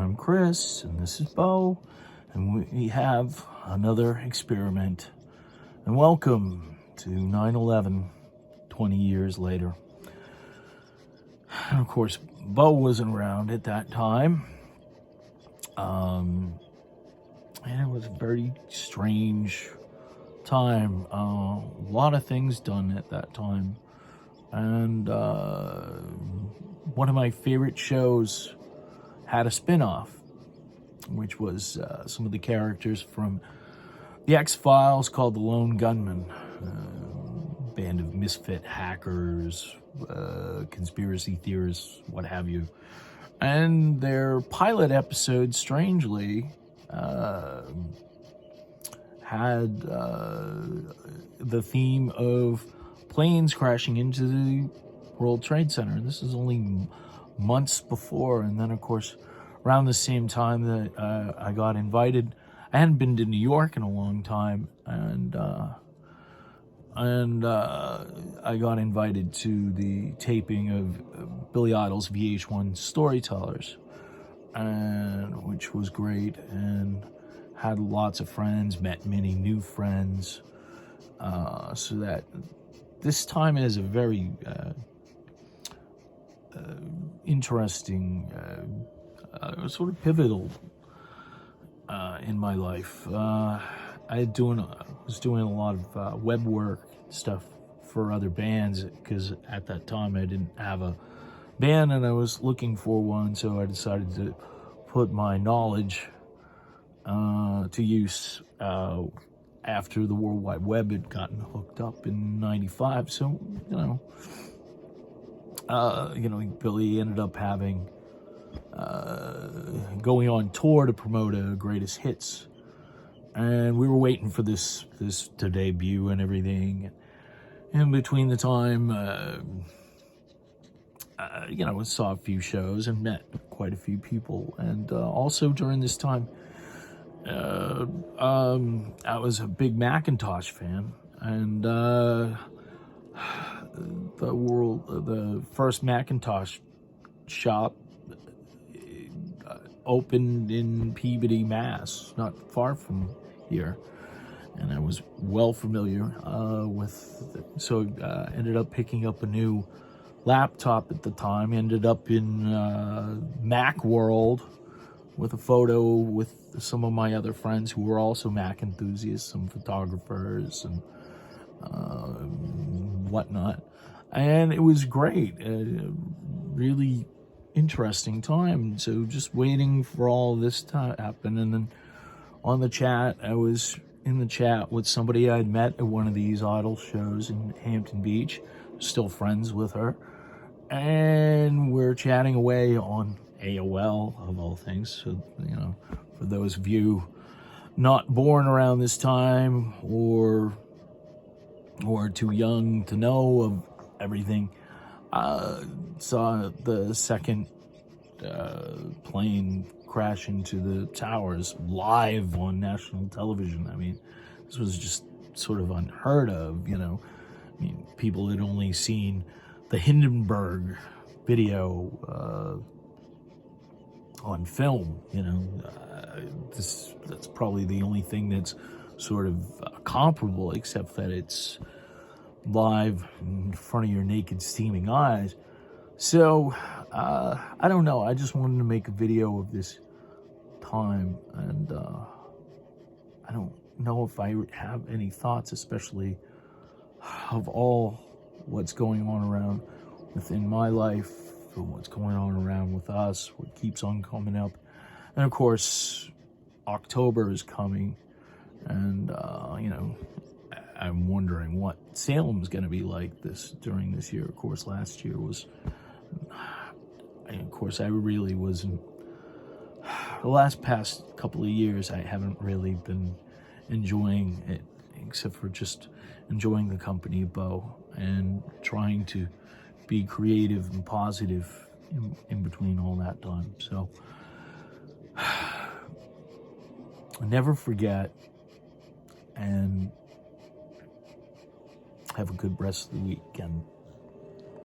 I'm Chris, and this is Bo, and we have another experiment. And welcome to 9/11, 20 years later. And of course, Bo wasn't around at that time. And it was a very strange time. A lot of things done at that time. And one of my favorite shows had a spin-off, which was some of the characters from The X-Files called the Lone Gunmen. Band of misfit hackers, conspiracy theorists, what have you. And their pilot episode, strangely, had the theme of planes crashing into the World Trade Center. This is only months before. And then, of course, around the same time that I got invited, I hadn't been to New York in a long time, and I got invited to the taping of Billy Idol's VH1 Storytellers, and which was great, and had lots of friends, met many new friends, so that this time is a very interesting, sort of pivotal in my life. I was doing a lot of web work stuff for other bands, because at that time I didn't have a band and I was looking for one, so I decided to put my knowledge to use after the World Wide Web had gotten hooked up in '95. So Billy ended up having going on tour to promote a greatest hits, and we were waiting for this to debut and everything. In between the time, we saw a few shows and met quite a few people. And also during this time, I was a big Macintosh fan, and the first Macintosh shop opened in Peabody, Mass, not far from here, and I was well familiar so ended up picking up a new laptop at the time. Ended up in Macworld with a photo with some of my other friends who were also Mac enthusiasts, some photographers and whatnot, and it was great. Really interesting time. So just waiting for all this to happen, and then on the chat, I was in the chat with somebody I'd met at one of these Idol shows in Hampton Beach, still friends with her, and we're chatting away on AOL, of all things. So, for those of you not born around this time or too young to know of everything, saw the second plane crash into the towers live on national television. I mean, this was just sort of unheard of, people had only seen the Hindenburg video on film, that's probably the only thing that's sort of comparable, except that it's live in front of your naked, steaming eyes. So, I don't know. I just wanted to make a video of this time, and I don't know if I have any thoughts, especially of all what's going on around within my life, and what's going on around with us, what keeps on coming up. And of course, October is coming, and I'm wondering what Salem's going to be like during this year. Of course, last year was, I really wasn't, the past couple of years, I haven't really been enjoying it, except for just enjoying the company of Bo and trying to be creative and positive in between all that time. So, never forget, and have a good rest of the weekend.